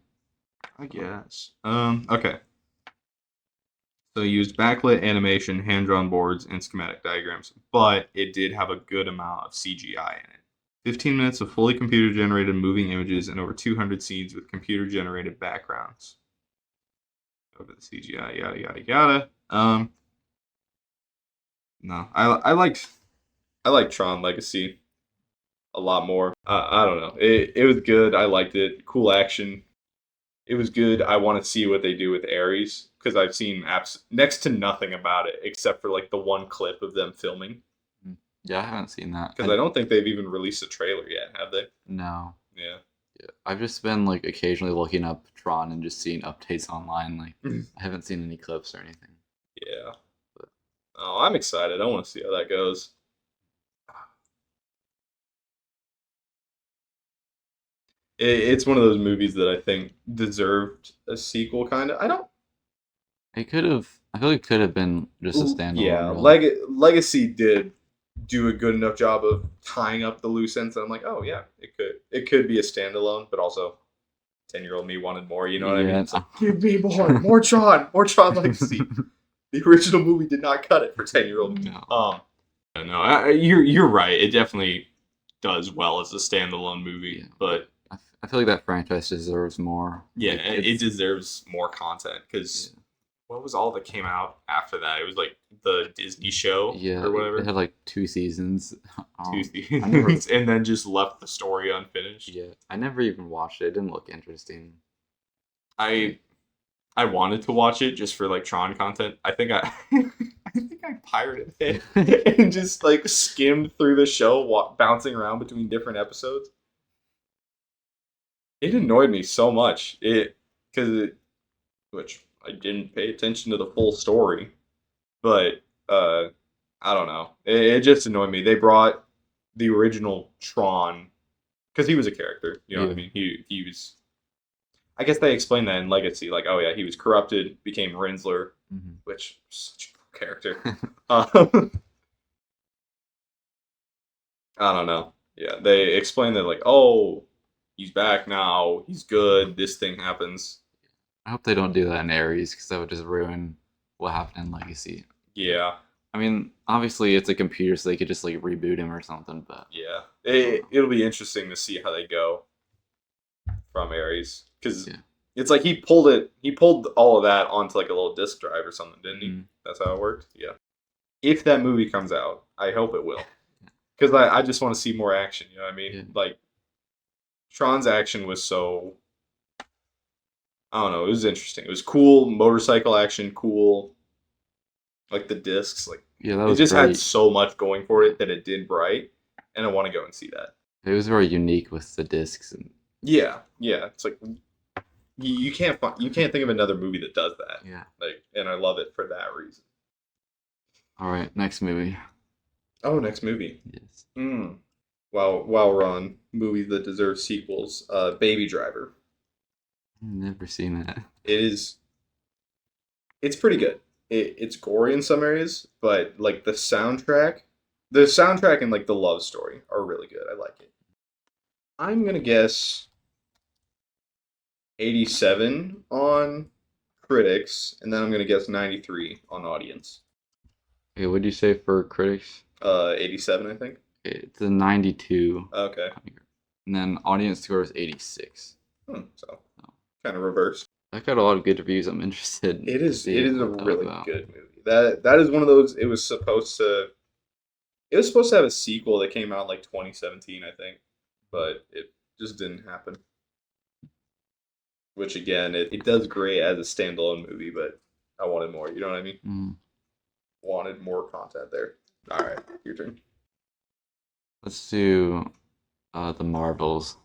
I guess. Okay. So it used backlit animation, hand-drawn boards, and schematic diagrams, but it did have a good amount of CGI in it. 15 minutes of fully computer-generated moving images and over 200 scenes with computer-generated backgrounds. Over the CGI, yada yada yada. No, I like Tron Legacy a lot more. I don't know. It was good. I liked it. Cool action. It was good. I want to see what they do with Ares because I've seen next to nothing about it except for like the one clip of them filming. Yeah, I haven't seen that. Because I don't think they've even released a trailer yet, have they? No. Yeah. I've just been like occasionally looking up Tron and just seeing updates online. Like, I haven't seen any clips or anything. Yeah. But, oh, I'm excited. I want to see how that goes. It's one of those movies that I think deserved a sequel, kind of. It could have. I feel like it could have been just a standalone. Yeah, really. Legacy did do a good enough job of tying up the loose ends. And I'm like, oh yeah, it could be a standalone, but also 10-year-old me wanted more. You know what I mean? It's like, give me more Tron Legacy. The original movie did not cut it for 10-year-old. No. No, you're right. It definitely does well as a standalone movie, Yeah. but I feel like that franchise deserves more. yeah, Like, it deserves more content because what was all that came out after that? It was like the Disney show Yeah, or whatever. it had like 2 seasons. Two I never, seasons, and then just left the story unfinished. yeah, I never even watched it. It didn't look interesting. I wanted to watch it just for like Tron content. I think I pirated it and just like skimmed through the show, bouncing around between different episodes. It annoyed me so much. Which I didn't pay attention to the full story, but I don't know. It just annoyed me. They brought the original Tron because he was a character. You know what I mean? He was. I guess they explained that in Legacy, like, oh yeah, he was corrupted, became Rinsler, which is such a cool character. I don't know. Yeah, they explained that like, oh, he's back now, he's good, this thing happens. I hope they don't do that in Ares because that would just ruin what happened in Legacy. Yeah. I mean, obviously it's a computer, so they could just like reboot him or something. But yeah, it'll be interesting to see how they go from Ares because it's like he pulled all of that onto like a little disk drive or something, didn't he? That's how it worked. Yeah. If that movie comes out, I hope it will, because I just want to see more action. You know what I mean? Yeah. Like Tron's action was so. I don't know. It was interesting. It was cool motorcycle action. Cool. Like the discs, like yeah, that was it just great. had so much going for it that it did right, and I want to go and see that. It was very unique with the discs and yeah. It's like you can't think of another movie that does that. yeah. Like, and I love it for that reason. All right, next movie. Oh, next movie. Yes. While we're on movies that deserve sequels, Baby Driver. Never seen that. It's pretty good. It's gory in some areas, but like the soundtrack and like the love story are really good. I like it. I'm gonna guess 87 on critics, and then I'm gonna guess 93 on audience. Okay, what'd you say for critics? 87, I think. It's a 92. Okay. And then audience score is 86. So kind of reversed. That got a lot of good reviews. I'm interested. It is a really about. good movie. That is one of those. It was supposed to have a sequel that came out like 2017, I think, but it just didn't happen. Which again, it does great as a standalone movie, but I wanted more. You know what I mean? Wanted more content there. All right, your turn. Let's do the Marvels.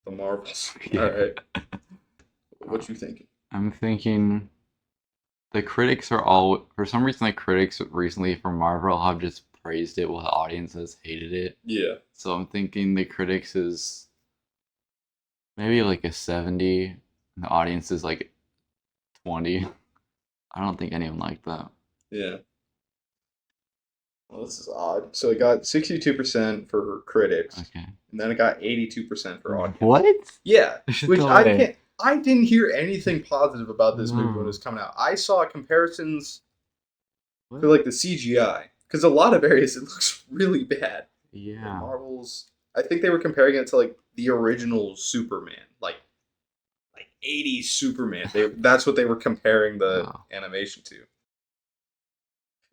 The Marvels. Yeah. All right. What you thinking? I'm thinking the critics are all, for some reason, the critics recently for Marvel have just praised it while the audience has hated it. Yeah. So I'm thinking the critics is maybe like a 70, and the audience is like 20. I don't think anyone liked that. Yeah. Well, this is odd. So it got 62% for critics, Okay. and then it got 82% for audience. What? Yeah, which No I way. can't. I didn't hear anything positive about this movie when it No. was coming out. I saw comparisons What? for like the CGI, because a lot of areas it looks really bad. Yeah. Marvel's. I think they were comparing it to like the original Superman, like 80s Superman. That's what they were comparing the Wow. animation to.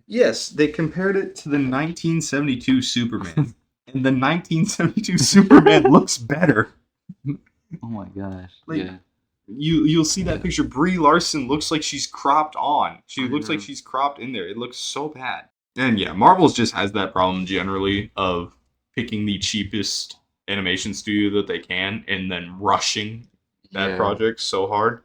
Yes, they compared it to the 1972 Superman, and the 1972 Superman looks better. Oh my gosh. Like, yeah. You'll see that picture. Brie Larson looks like she's cropped on. She I looks like know. she's cropped in there. It looks so bad. And yeah, Marvel's just has that problem generally of picking the cheapest animation studio that they can and then rushing that Yeah. project so hard.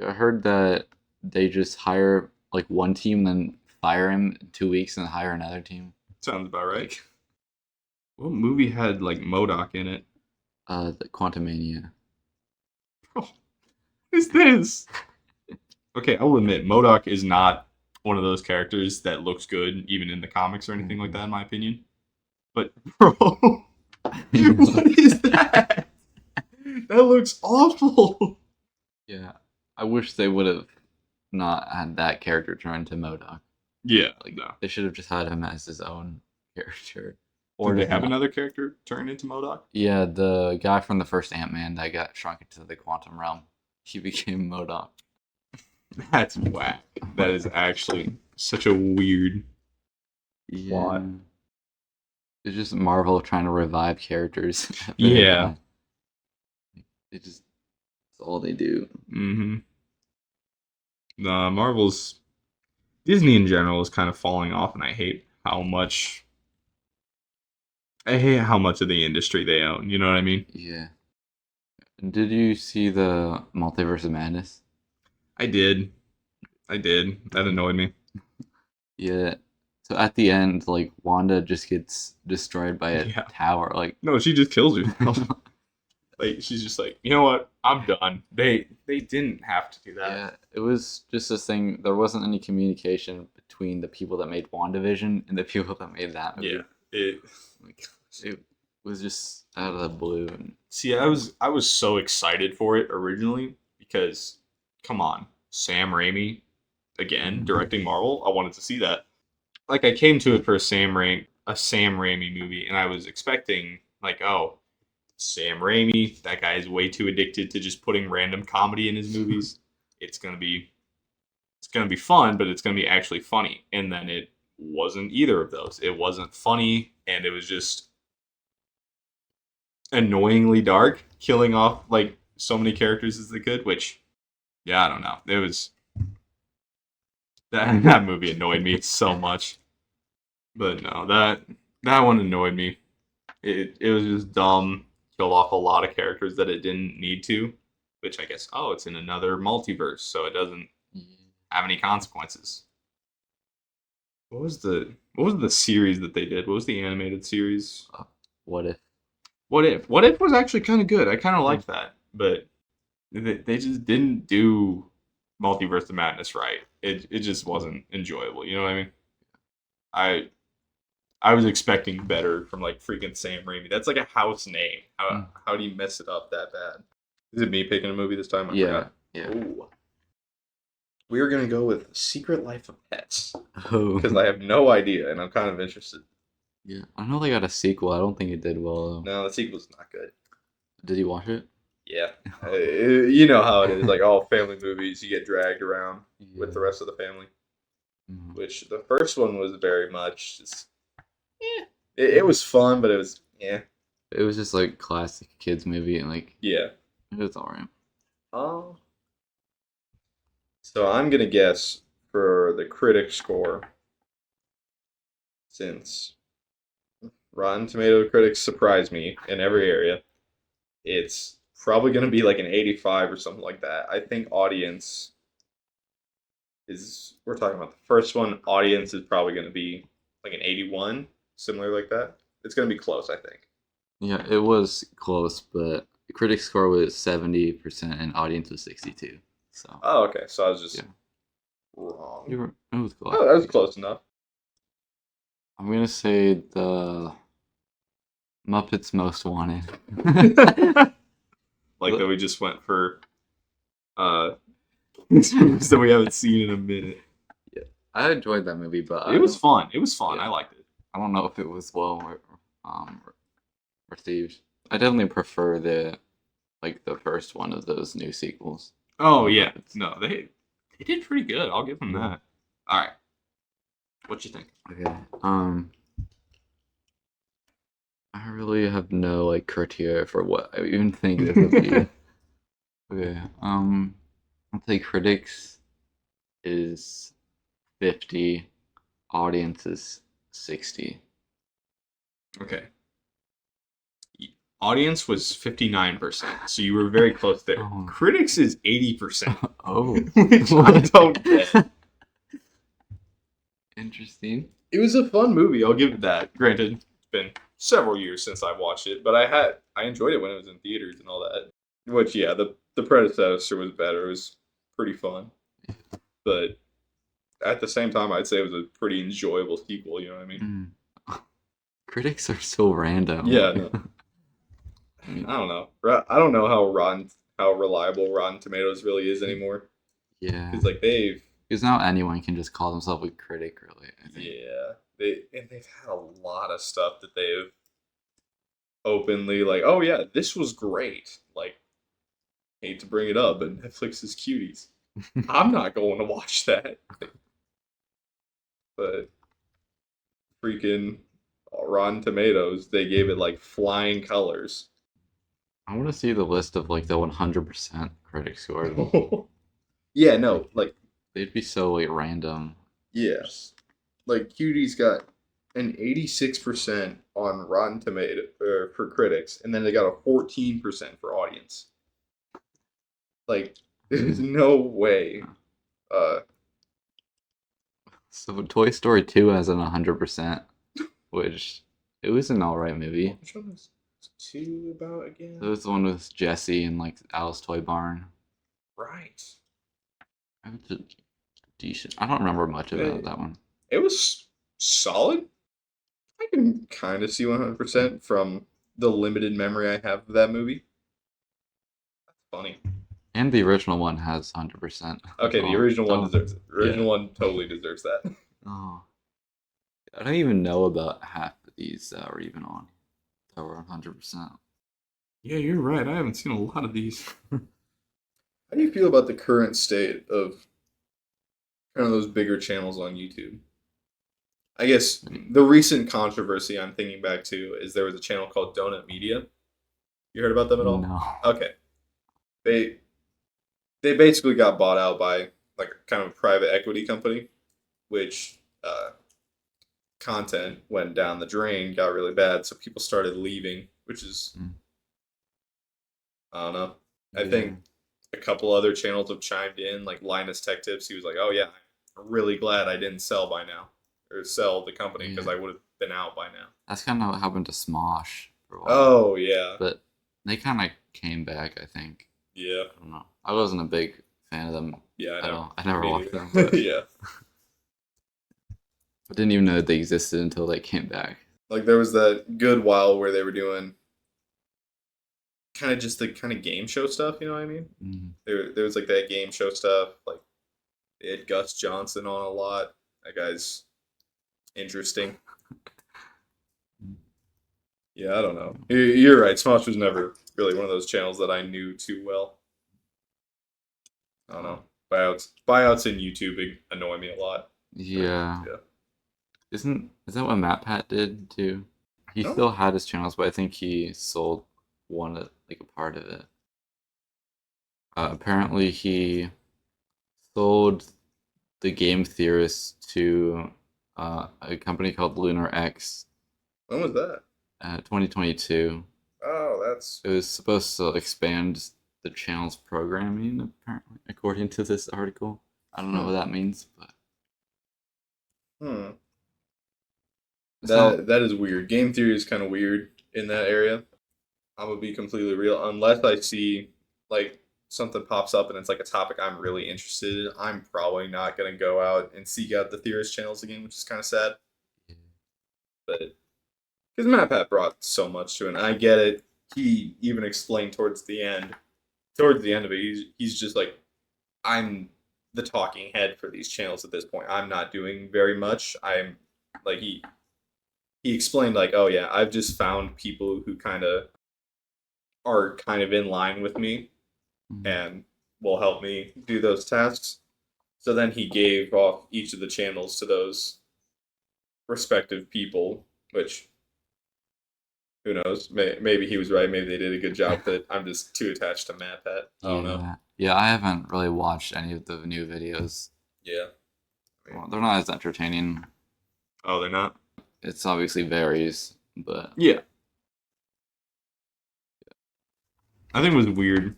I heard that they just hire like one team, then fire him in 2 weeks, and hire another team. Sounds about right. What movie had like MODOK in it? The Quantumania. What is this? Okay, I will admit, MODOK is not one of those characters that looks good, even in the comics or anything like that, in my opinion. But, bro, what is that? That looks awful. Yeah, I wish they would have not had that character turn into MODOK. Yeah, Like no. they should have just had him as his own character. Or they just have not- another character turn into MODOK? Yeah, the guy from the first Ant-Man that got shrunk into the quantum realm, he became MODOK. That's whack. That is actually such a weird plot. Yeah. It's just Marvel trying to revive characters. that they Yeah. die. It just that's all they do. Mm-hmm. Marvel's Disney in general is kind of falling off, and I hate how much of the industry they own. You know what I mean? Yeah. Did you see the Multiverse of Madness? I did. That annoyed me. Yeah. So at the end, like Wanda just gets destroyed by a Yeah. tower. Like No, she just kills herself. Like she's just like, you know what? I'm done. They didn't have to do that. yeah, it was just this thing. There wasn't any communication between the people that made WandaVision and the people that made that movie. Yeah. Like, it was just out of the blue. And See, I was so excited for it originally because, come on, Sam Raimi again directing Marvel. I wanted to see that. Like I came to it for a Sam Raimi movie, and I was expecting like, oh, Sam Raimi, that guy is way too addicted to just putting random comedy in his movies. It's gonna be fun, but it's gonna be actually funny. And then it wasn't either of those. It wasn't funny, and it was just annoyingly dark, killing off like so many characters as they could, which yeah, I don't know. It was that movie annoyed me so much. But no, that one annoyed me. It was just dumb, killed off a lot of characters that it didn't need to, which I guess it's in another multiverse, so it doesn't have any consequences. What was the series that they did? What was the animated series? what if? What If was actually kind of good. I kind of liked that, but they just didn't do Multiverse of Madness right. It just wasn't enjoyable. You know what I mean? I was expecting better from like freaking Sam Raimi. That's like a house name. How do you mess it up that bad? Is it me picking a movie this time? I forgot. Yeah. Ooh. We are gonna go with Secret Life of Pets Oh. because I have no idea and I'm kind of interested. Yeah, I know they got a sequel. I don't think it did well though. No, the sequel's not good. Did you watch it? Yeah, you know how it is. Like all family movies, you get dragged around with the rest of the family. Mhm. Which the first one was very much just. It was fun, but it was It was just like classic kids movie, and like yeah. it was alright. Oh. So I'm gonna guess for the critic score, since Rotten Tomato critics surprise me in every area, it's probably gonna be like an 85 or something like that. I think audience we're talking about the first one. Audience is probably gonna be like an 81, similar like that. It's gonna be close, I think. Yeah, it was close, but the critic score was 70% and audience was 62. So Oh, okay. So I was just wrong. it was close. Oh, that was close enough. I'm gonna say the Muppets Most Wanted. Like that we just went for movies that we haven't seen in a minute. I enjoyed that movie, but It was fun. It was fun. Yeah. I liked it. I don't know if it was well received. I definitely prefer the first one of those new sequels. Oh yeah. No, they did pretty good. I'll give them that. All right. What you think? Okay. I really have no like criteria for what I even think this would be. Okay. I'll say critics is 50, audience is 60. Okay. Audience was 59%, so you were very close there. Oh. Critics is 80%, Oh. which I don't get. Interesting. It was a fun movie. I'll give it that. Granted, it's been several years since I watched it, but I enjoyed it when it was in theaters and all that. Which, yeah, the predecessor was better. It was pretty fun, but at the same time, I'd say it was a pretty enjoyable sequel. You know what I mean? Critics are so random. Yeah. No. I don't know. I don't know how reliable Rotten Tomatoes really is anymore. Yeah. Because like Because now anyone can just call themselves a critic, really. I think. yeah, they've had a lot of stuff that they've openly like, oh yeah, this was great. Like, hate to bring it up, but Netflix's Cuties. I'm not going to watch that. But freaking Rotten Tomatoes, they gave it like flying colors. I want to see the list of like the 100% critic score. Yeah, no, like They'd be so like random. yes, like Cuties got an 86% on Rotten Tomato for critics, and then they got a 14% for audience. Like, there's no way. So Toy Story 2 has an 100%, which it was an alright movie. Which one was 2 about again? It was the one with Jesse and like Alice Toy Barn. Right. It was decent. I don't remember much about that one. It was solid. I can kind of see 100% from the limited memory I have of that movie. That's funny. And the original one has 100%. Okay, the original one deserves it. The original one totally deserves that. Oh. I don't even know about half of these that were even on. That were 100%. Yeah, you're right. I haven't seen a lot of these. How do you feel about the current state of kind of those bigger channels on YouTube? I guess the recent controversy I'm thinking back to is there was a channel called Donut Media. You heard about them at all? No. Okay. They basically got bought out by like kind of a private equity company, which content went down the drain, got really bad, so people started leaving, which is I don't know. I think a couple other channels have chimed in, like Linus Tech Tips. He was like, "Oh yeah, I'm really glad I didn't sell by now, or sell the company because I would have been out by now." That's kind of what happened to Smosh for a while. Oh yeah, But they kind of came back, I think. yeah, I don't know. I wasn't a big fan of them. yeah. I know. I never Me watched neither. them. But Yeah, I didn't even know they existed until they came back. like there was that good while where they were doing kind of just the kind of game show stuff. You know what I mean? Mm-hmm. There was like that game show stuff. Like they had Gus Johnson on a lot. That guy's interesting. Yeah, I don't know. You're right. Smosh was never really one of those channels that I knew too well. I don't know. Buyouts in YouTube annoy me a lot. Yeah. Yeah. Is that what MatPat did too? He No. still had his channels, but I think he sold like a part of it. Apparently, he sold the Game Theorist to a company called Lunar X. When was that? 2022. Oh, that's It was supposed to expand the channel's programming, apparently, according to this article. I don't know what that means, but that is weird. Game theory is kind of weird in that area. I'm gonna be completely real. Unless I see like something pops up and it's like a topic I'm really interested in, I'm probably not gonna go out and seek out the theorist channels again, which is kind of sad. But because MatPat brought so much to it, and I get it. He even explained towards the end of it, he's just like, I'm the talking head for these channels at this point. I'm not doing very much. I'm like he explained like, oh yeah, I've just found people who are kind of in line with me and will help me do those tasks. So then he gave off each of the channels to those respective people, which who knows? Maybe he was right. Maybe they did a good job. But I'm just too attached to MatPat. I don't know. Yeah, I haven't really watched any of the new videos. Yeah. Well, they're not as entertaining. Oh, they're not? It's obviously varies, but Yeah. I think it was weird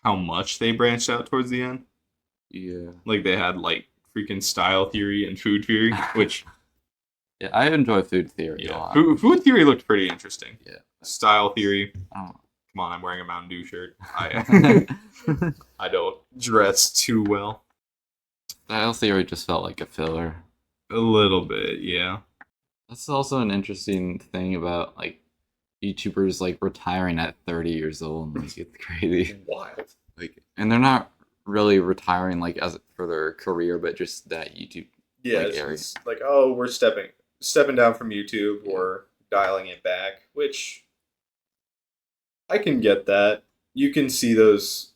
how much they branched out towards the end. yeah. Like they had like freaking style theory and food theory, which Yeah, I enjoy food theory a lot. Food theory looked pretty interesting. Yeah. Style theory. Oh. Come on, I'm wearing a Mountain Dew shirt. I don't dress too well. Style theory just felt like a filler. A little bit, yeah. That's also an interesting thing about like YouTubers like retiring at 30 years old. Like, it's crazy. Wild. Like, and they're not really retiring like as for their career, but just that YouTube. Yeah, Like it's area. just like, oh, we're stepping down from YouTube or dialing it back, which I can get that. You can see those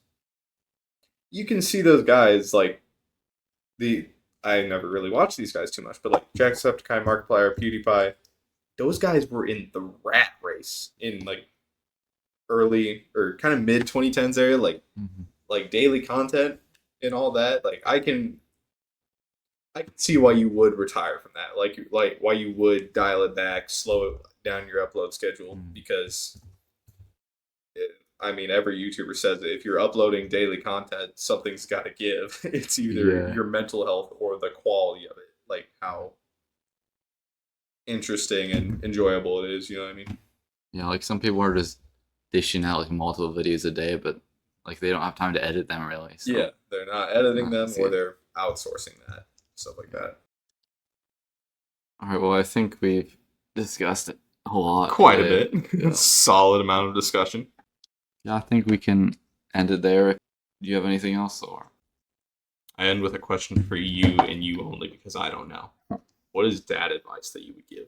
guys like the I never really watched these guys too much, but like Jacksepticeye, Markiplier, PewDiePie, those guys were in the rat race in like early or kind of mid 2010s area, like daily content and all that. Like I can see why you would retire from that. Like why you would dial it back, slow it down your upload schedule, because I mean, every YouTuber says that if you're uploading daily content, something's got to give. It's either your mental health or the quality of it, like how interesting and enjoyable it is. You know what I mean? Yeah, like some people are just dishing out like multiple videos a day, but like they don't have time to edit them really. So. Yeah, they're not editing them, See. or they're outsourcing that, stuff like that. All right. Well, I think we've discussed it a lot. Quite today. a bit. Yeah. Solid amount of discussion. Yeah, I think we can end it there. Do you have anything else, or? I end with a question for you and you only, because I don't know. What is dad advice that you would give?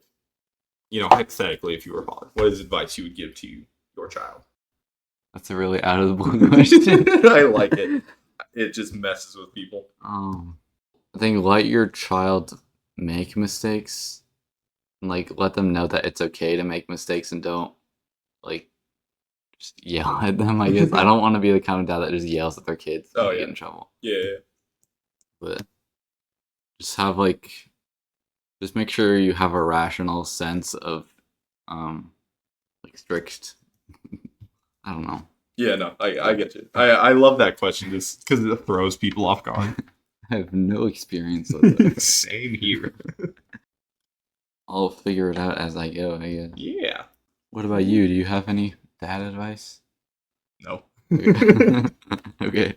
You know, hypothetically, if you were a father, what is advice you would give to your child? That's a really out of the blue question. I like it. It just messes with people. I think let your child make mistakes, and like let them know that it's okay to make mistakes, and don't like just yell at them. I guess I don't want to be the kind of dad that just yells at their kids and get in trouble. Yeah. But just have just make sure you have a rational sense of like strict. I don't know. Yeah, no, I get you. I love that question just because it throws people off guard. I have no experience with it. Same here. I'll figure it out as I go, I guess. Yeah. What about you? Do you have any dad advice? No. Okay.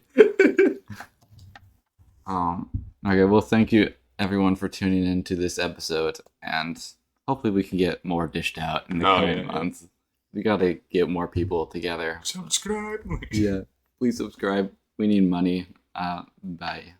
Okay, well, thank you everyone for tuning in to this episode, and hopefully we can get more dished out in the coming months. We gotta get more people together. Subscribe. Yeah, please subscribe. We need money. Bye.